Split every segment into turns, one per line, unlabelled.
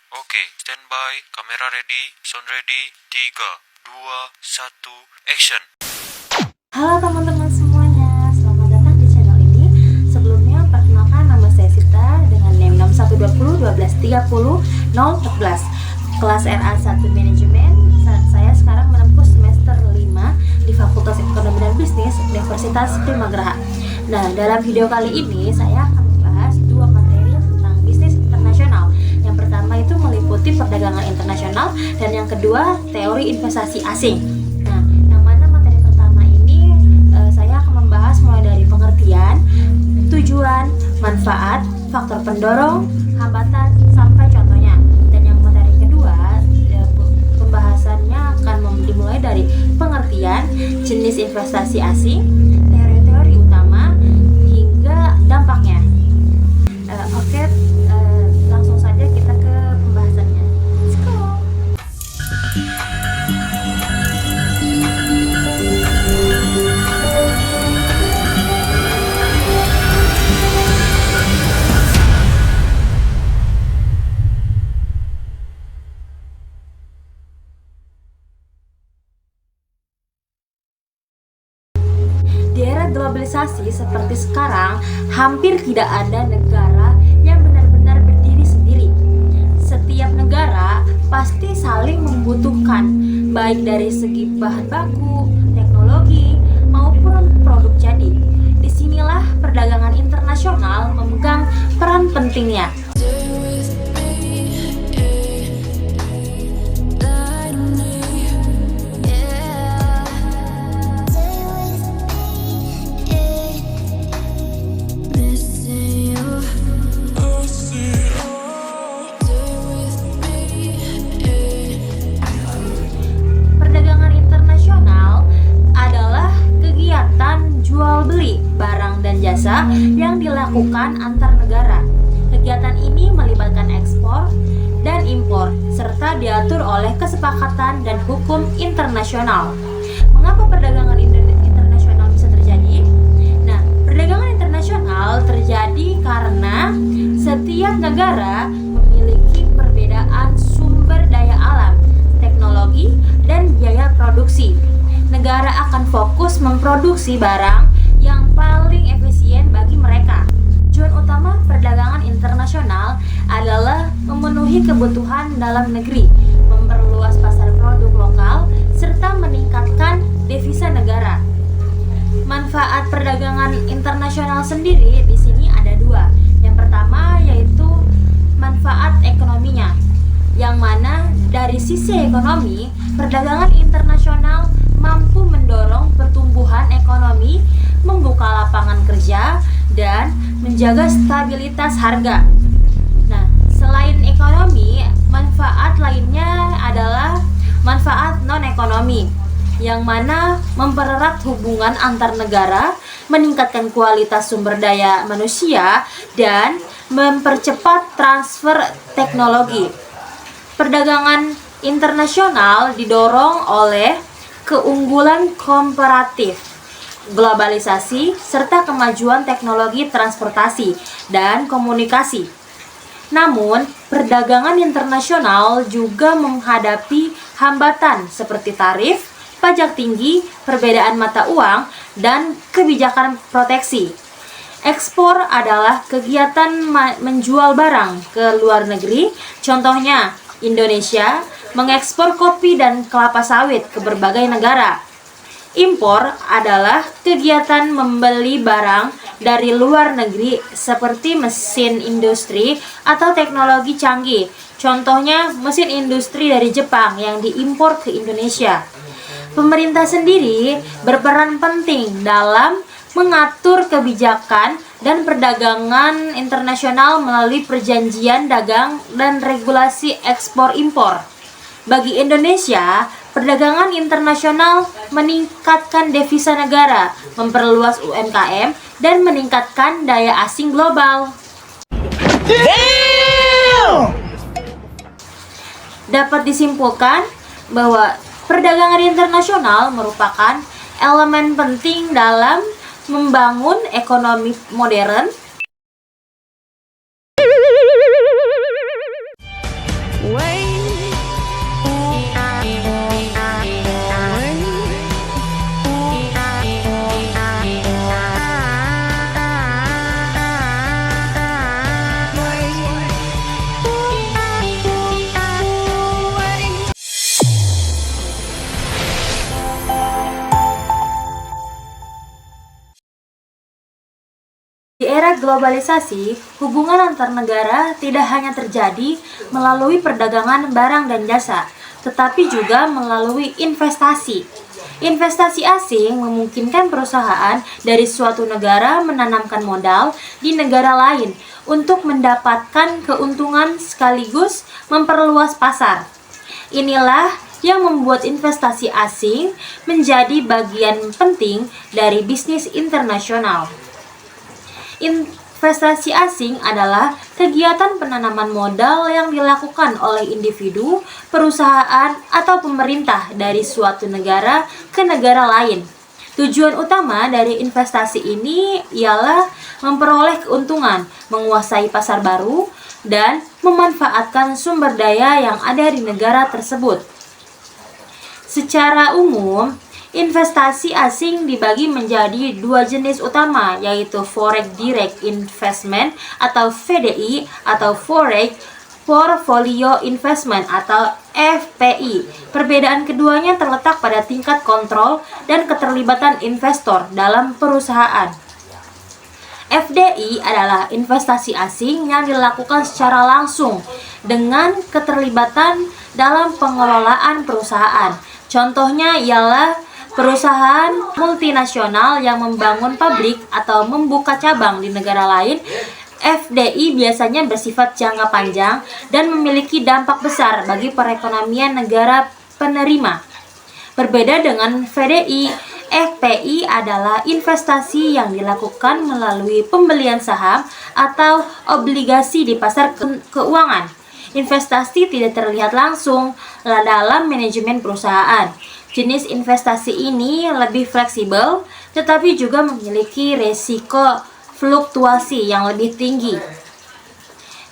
Oke, standby, kamera ready, sound ready, 3, 2, 1, action.
Halo teman-teman semuanya, selamat datang di channel ini. Sebelumnya perkenalkan, nama saya Sita dengan NIM 6120 1230 014 kelas RA1 Manajemen. Saya sekarang menempuh semester 5 di Fakultas Ekonomi dan Bisnis Universitas Primagraha. Nah, dalam video kali ini saya akan membahas dua materi tentang bisnis internasional. Yang pertama itu meliputi perdagangan internasional dan yang kedua teori investasi asing. Nah, yang mana materi pertama ini saya akan membahas mulai dari pengertian, tujuan, manfaat, faktor pendorong, hambatan, sampai contohnya. Dan yang materi kedua, pembahasannya akan dimulai dari pengertian, jenis investasi asing, teori-teori utama, hingga dampaknya. Oke, langsung saja kita ke pembahasannya. Let's go! Di era globalisasi seperti sekarang, hampir tidak ada negara yang benar-benar berdiri sendiri. Setiap negara pasti saling membutuhkan, baik dari segi bahan baku, teknologi, maupun produk jadi. Disinilah perdagangan internasional memegang peran pentingnya. Perdagangan internasional adalah kegiatan jual beli barang dan jasa yang dilakukan antar negara. Kegiatan ini melibatkan ekspor dan impor serta diatur oleh kesepakatan dan hukum internasional. Mengapa perdagangan internasional bisa terjadi? Nah, perdagangan internasional terjadi karena setiap negara memiliki perbedaan sumber daya alam, teknologi, dan biaya produksi. Negara akan fokus memproduksi barang yang paling efisien bagi mereka. Tujuan utama perdagangan internasional adalah memenuhi kebutuhan dalam negeri, memperluas pasar produk lokal, serta meningkatkan devisa negara. Manfaat perdagangan internasional sendiri di sini ada dua. Yang pertama yaitu manfaat ekonominya, yang mana dari sisi ekonomi, perdagangan internasional mampu mendorong pertumbuhan ekonomi, membuka lapangan kerja, dan menjaga stabilitas harga. Nah, selain ekonomi, manfaat lainnya adalah manfaat non-ekonomi, yang mana mempererat hubungan antar negara, meningkatkan kualitas sumber daya manusia, dan mempercepat transfer teknologi. Perdagangan internasional didorong oleh keunggulan komparatif, globalisasi, serta kemajuan teknologi transportasi dan komunikasi. Namun, perdagangan internasional juga menghadapi hambatan seperti tarif, pajak tinggi, perbedaan mata uang, dan kebijakan proteksi. Ekspor adalah kegiatan menjual barang ke luar negeri. Contohnya, Indonesia mengekspor kopi dan kelapa sawit ke berbagai negara. Impor adalah kegiatan membeli barang dari luar negeri seperti mesin industri atau teknologi canggih. Contohnya, mesin industri dari Jepang yang diimpor ke Indonesia. Pemerintah sendiri berperan penting dalam mengatur kebijakan dan perdagangan internasional melalui perjanjian dagang dan regulasi ekspor-impor. Bagi Indonesia, perdagangan internasional meningkatkan devisa negara, memperluas UMKM, dan meningkatkan daya asing global. Dapat disimpulkan bahwa perdagangan internasional merupakan elemen penting dalam membangun ekonomi modern. Di era globalisasi, hubungan antar negara tidak hanya terjadi melalui perdagangan barang dan jasa, tetapi juga melalui investasi. Investasi asing memungkinkan perusahaan dari suatu negara menanamkan modal di negara lain untuk mendapatkan keuntungan sekaligus memperluas pasar. Inilah yang membuat investasi asing menjadi bagian penting dari bisnis internasional. Investasi asing adalah kegiatan penanaman modal yang dilakukan oleh individu, perusahaan, atau pemerintah dari suatu negara ke negara lain. Tujuan utama dari investasi ini ialah memperoleh keuntungan, menguasai pasar baru, dan memanfaatkan sumber daya yang ada di negara tersebut. Secara umum, investasi asing dibagi menjadi dua jenis utama, yaitu Foreign Direct Investment atau FDI atau Foreign Portfolio Investment atau FPI. Perbedaan keduanya terletak pada tingkat kontrol dan keterlibatan investor dalam perusahaan. FDI adalah investasi asing yang dilakukan secara langsung dengan keterlibatan dalam pengelolaan perusahaan. Contohnya ialah perusahaan multinasional yang membangun pabrik atau membuka cabang di negara lain. FDI biasanya bersifat jangka panjang dan memiliki dampak besar bagi perekonomian negara penerima. Berbeda dengan FDI, FPI adalah investasi yang dilakukan melalui pembelian saham atau obligasi di pasar keuangan. Investasi tidak terlihat langsung dalam manajemen perusahaan. Jenis investasi ini lebih fleksibel, tetapi juga memiliki resiko fluktuasi yang lebih tinggi.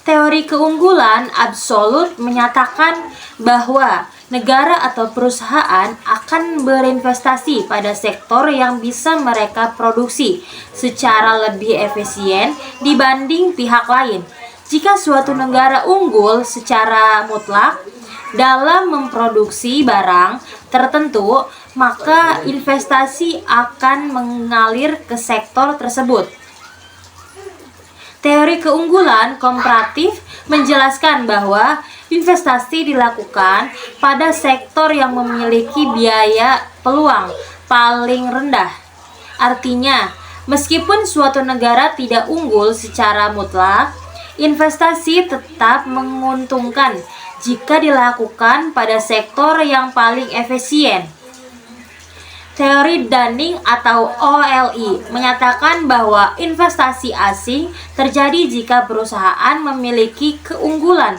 Teori keunggulan absolut menyatakan bahwa negara atau perusahaan akan berinvestasi pada sektor yang bisa mereka produksi secara lebih efisien dibanding pihak lain. Jika suatu negara unggul secara mutlak dalam memproduksi barang tertentu, maka investasi akan mengalir ke sektor tersebut. Teori keunggulan komparatif menjelaskan bahwa investasi dilakukan pada sektor yang memiliki biaya peluang paling rendah. Artinya, meskipun suatu negara tidak unggul secara mutlak, investasi tetap menguntungkan jika dilakukan pada sektor yang paling efisien. Teori Dunning atau OLI menyatakan bahwa investasi asing terjadi jika perusahaan memiliki keunggulan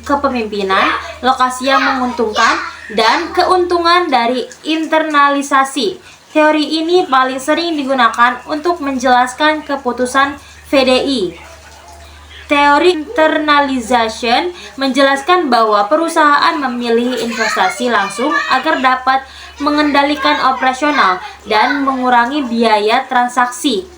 kepemimpinan, lokasi yang menguntungkan, dan keuntungan dari internalisasi. Teori ini paling sering digunakan untuk menjelaskan keputusan FDI. Teori internalization menjelaskan bahwa perusahaan memilih investasi langsung agar dapat mengendalikan operasional dan mengurangi biaya transaksi.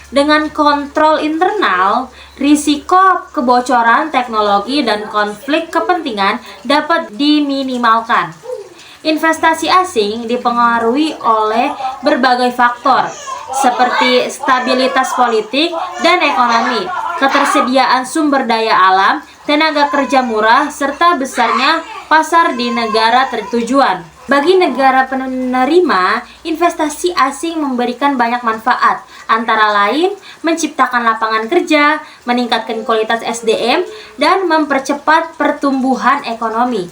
Dengan kontrol internal, risiko kebocoran teknologi dan konflik kepentingan dapat diminimalkan. Investasi asing dipengaruhi oleh berbagai faktor, seperti stabilitas politik dan ekonomi, ketersediaan sumber daya alam, tenaga kerja murah, serta besarnya pasar di negara tujuan. Bagi negara penerima, investasi asing memberikan banyak manfaat, antara lain menciptakan lapangan kerja, meningkatkan kualitas SDM, dan mempercepat pertumbuhan ekonomi.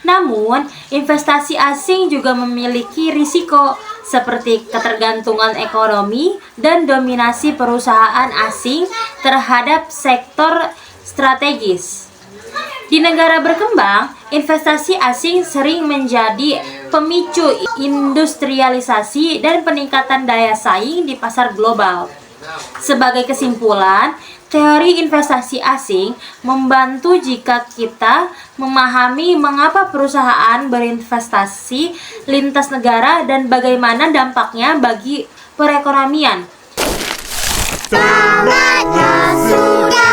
Namun, investasi asing juga memiliki risiko seperti ketergantungan ekonomi dan dominasi perusahaan asing terhadap sektor strategis. Di negara berkembang, investasi asing sering menjadi pemicu industrialisasi dan peningkatan daya saing di pasar global. Sebagai kesimpulan, Teori investasi asing membantu jika kita memahami mengapa perusahaan berinvestasi lintas negara dan bagaimana dampaknya bagi perekonomian.
Sahabatnya sudah